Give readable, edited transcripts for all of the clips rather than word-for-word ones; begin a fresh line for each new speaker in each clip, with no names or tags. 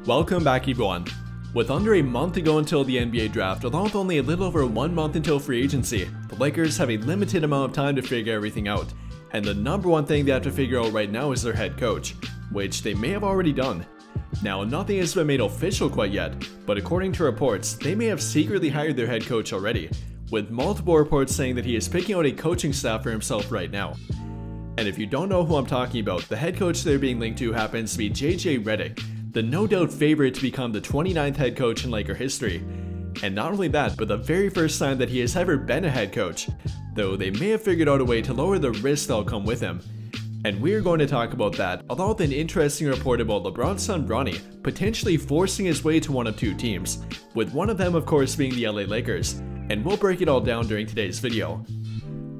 Welcome back everyone. With under a month to go until the NBA draft, along with only a little over 1 month until free agency, the Lakers have a limited amount of time to figure everything out. And the number one thing they have to figure out right now is their head coach, which they may have already done. Now, nothing has been made official quite yet, but according to reports, they may have secretly hired their head coach already, with multiple reports saying that he is picking out a coaching staff for himself right now. And if you don't know who I'm talking about, the head coach they're being linked to happens to be Reddick, the no doubt favorite to become the 29th head coach in Laker history. And not only that, but the very first time that he has ever been a head coach, though they may have figured out a way to lower the risk that'll come with him. And we're going to talk about that, along with an interesting report about LeBron's son Bronny potentially forcing his way to one of two teams, with one of them of course being the LA Lakers, and we'll break it all down during today's video.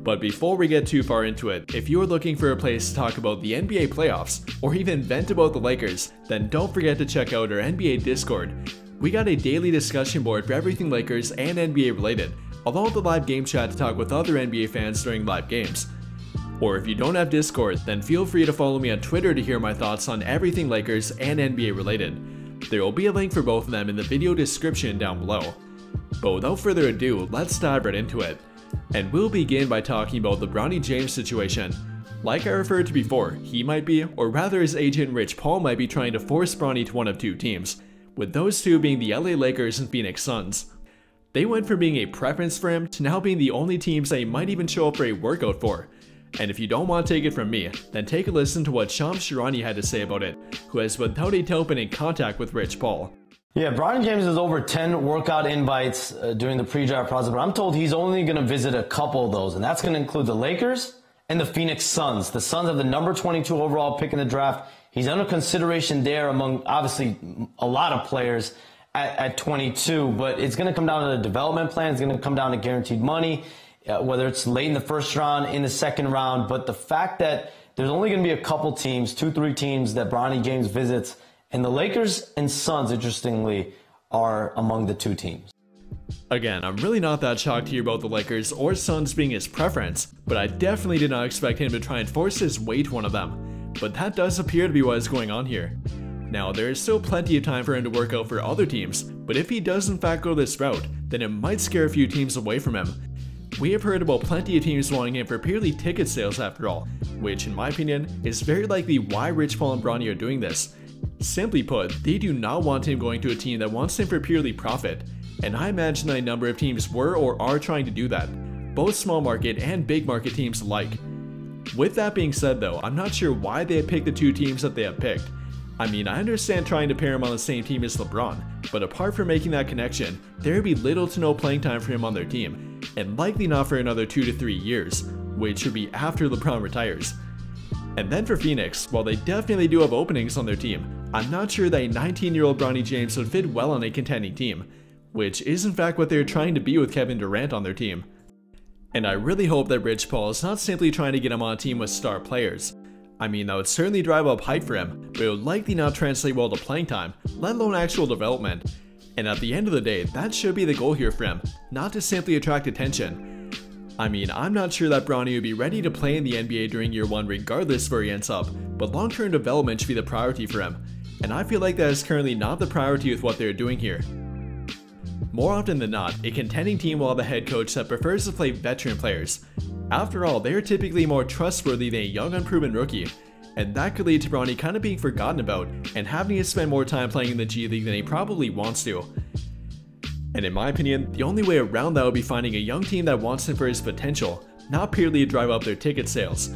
But before we get too far into it, if you are looking for a place to talk about the NBA playoffs, or even vent about the Lakers, then don't forget to check out our NBA Discord. We got a daily discussion board for everything Lakers and NBA related, along with a live game chat to talk with other NBA fans during live games. Or if you don't have Discord, then feel free to follow me on Twitter to hear my thoughts on everything Lakers and NBA related. There will be a link for both of them in the video description down below. But without further ado, let's dive right into it. And we'll begin by talking about the Bronny James situation. Like I referred to before, he might be, or rather his agent Rich Paul might be trying to force Bronny to one of two teams, with those two being the LA Lakers and Phoenix Suns. They went from being a preference for him to now being the only teams that he might even show up for a workout for. And if you don't want to take it from me, then take a listen to what Shams Charania had to say about it, who has without a doubt been in contact with Rich Paul.
Yeah, Bronny James has over 10 workout invites during the pre-draft process, but I'm told he's only going to visit a couple of those, and that's going to include the Lakers and the Phoenix Suns. The Suns have the number 22 overall pick in the draft. He's under consideration there among, obviously, a lot of players at 22, but it's going to come down to the development plan. It's going to come down to guaranteed money, whether it's late in the first round, in the second round. But the fact that there's only going to be a couple teams, 2-3 teams that Bronny James visits, and the Lakers and Suns, interestingly, are among the two teams.
Again, I'm really not that shocked to hear about the Lakers or Suns being his preference, but I definitely did not expect him to try and force his way to one of them. But that does appear to be what is going on here. Now, there is still plenty of time for him to work out for other teams, but if he does in fact go this route, then it might scare a few teams away from him. We have heard about plenty of teams wanting him for purely ticket sales after all, which in my opinion is very likely why Rich Paul and Bronny are doing this. Simply put, they do not want him going to a team that wants him for purely profit, and I imagine that a number of teams were or are trying to do that, both small market and big market teams alike. With that being said though, I'm not sure why they have picked the two teams that they have picked. I mean, I understand trying to pair him on the same team as LeBron, but apart from making that connection, there would be little to no playing time for him on their team, and likely not for another 2 to 3 years, which would be after LeBron retires. And then for Phoenix, while they definitely do have openings on their team, I'm not sure that a 19-year-old Bronny James would fit well on a contending team, which is in fact what they're trying to be with Kevin Durant on their team. And I really hope that Rich Paul is not simply trying to get him on a team with star players. I mean, that would certainly drive up height for him, but it would likely not translate well to playing time, let alone actual development. And at the end of the day, that should be the goal here for him, not to simply attract attention. I mean, I'm not sure that Bronny would be ready to play in the NBA during year 1 regardless of where he ends up, but long-term development should be the priority for him, and I feel like that is currently not the priority with what they're doing here. More often than not, a contending team will have a head coach that prefers to play veteran players. After all, they are typically more trustworthy than a young unproven rookie, and that could lead to Bronny kind of being forgotten about and having to spend more time playing in the G League than he probably wants to. And in my opinion, the only way around that would be finding a young team that wants him for his potential, not purely to drive up their ticket sales.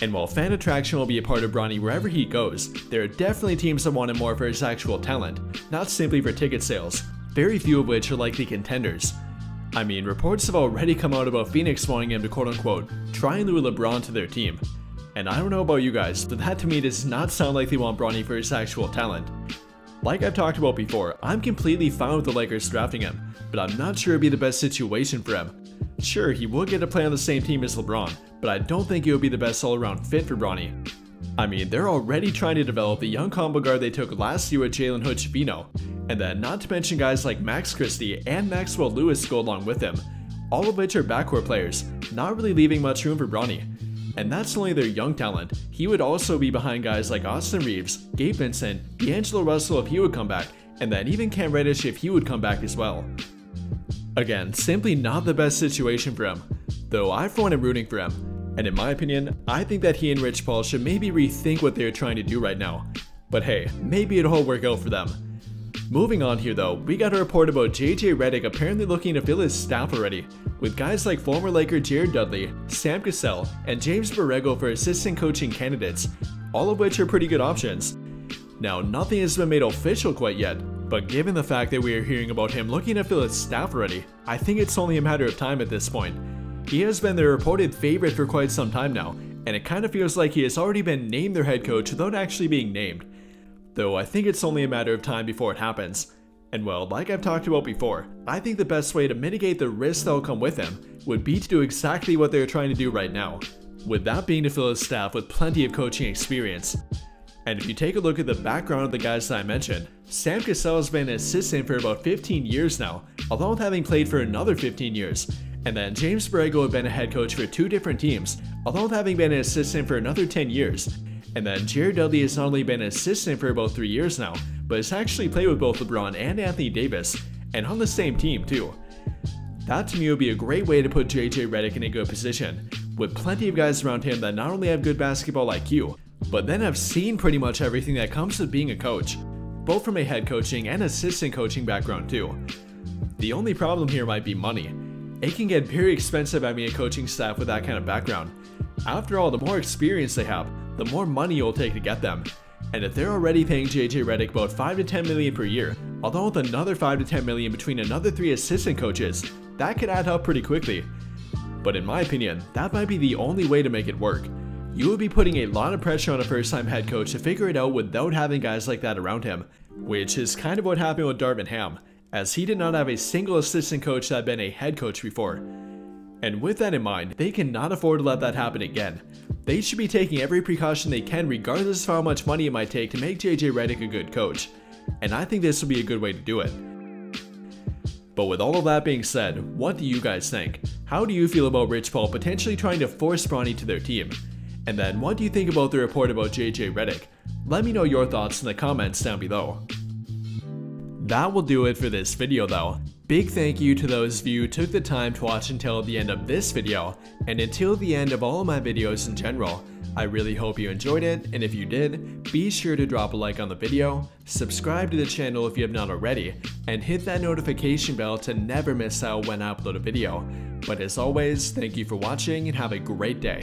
And while fan attraction will be a part of Bronny wherever he goes, there are definitely teams that want him more for his actual talent, not simply for ticket sales, very few of which are likely contenders. I mean, reports have already come out about Phoenix wanting him to quote-unquote try and lure LeBron to their team. And I don't know about you guys, but that to me does not sound like they want Bronny for his actual talent. Like I've talked about before, I'm completely fine with the Lakers drafting him, but I'm not sure it'd be the best situation for him. Sure, he would get to play on the same team as LeBron, but I don't think it would be the best all-around fit for Bronny. I mean, they're already trying to develop the young combo guard they took last year with Jalen Hood-Schifino, and then not to mention guys like Max Christie and Maxwell Lewis go along with him, all of which are backcourt players, not really leaving much room for Bronny. And that's only their young talent. He would also be behind guys like Austin Reeves, Gabe Vincent, D'Angelo Russell if he would come back, and then even Cam Reddish if he would come back as well. Again, simply not the best situation for him, though I for one am rooting for him. And in my opinion, I think that he and Rich Paul should maybe rethink what they're trying to do right now. But hey, maybe it'll all work out for them. Moving on here though, we got a report about JJ Reddick apparently looking to fill his staff already, with guys like former Laker Jared Dudley, Sam Cassell, and James Borrego for assistant coaching candidates, all of which are pretty good options. Now, nothing has been made official quite yet, but given the fact that we are hearing about him looking to fill his staff already, I think it's only a matter of time at this point. He has been their reported favorite for quite some time now, and it kind of feels like he has already been named their head coach without actually being named. Though I think it's only a matter of time before it happens. And well, like I've talked about before, I think the best way to mitigate the risks that will come with him would be to do exactly what they're trying to do right now, with that being to fill his staff with plenty of coaching experience. And if you take a look at the background of the guys that I mentioned, Sam Cassell has been an assistant for about 15 years now, along with having played for another 15 years. And then James Borrego had been a head coach for 2 different teams, along with having been an assistant for another 10 years. And then Jared Dudley has not only been an assistant for about 3 years now, but has actually played with both LeBron and Anthony Davis, and on the same team too. That to me would be a great way to put JJ Reddick in a good position, with plenty of guys around him that not only have good basketball IQ, but then have seen pretty much everything that comes with being a coach, both from a head coaching and assistant coaching background too. The only problem here might be money. It can get very expensive having a coaching staff with that kind of background. After all, the more experience they have, the more money it will take to get them. And if they're already paying JJ Reddick about $5 to $10 million per year, along with another $5 to $10 million between another 3 assistant coaches, that could add up pretty quickly. But in my opinion, that might be the only way to make it work. You would be putting a lot of pressure on a first-time head coach to figure it out without having guys like that around him, which is kind of what happened with Darvin Ham, as he did not have a single assistant coach that had been a head coach before. And with that in mind, they cannot afford to let that happen again. They should be taking every precaution they can regardless of how much money it might take to make JJ Reddick a good coach. And I think this would be a good way to do it. But with all of that being said, what do you guys think? How do you feel about Rich Paul potentially trying to force Bronny to their team? And then what do you think about the report about JJ Reddick? Let me know your thoughts in the comments down below. That will do it for this video though. Big thank you to those of you who took the time to watch until the end of this video, and until the end of all of my videos in general. I really hope you enjoyed it, and if you did, be sure to drop a like on the video, subscribe to the channel if you have not already, and hit that notification bell to never miss out when I upload a video. But as always, thank you for watching and have a great day.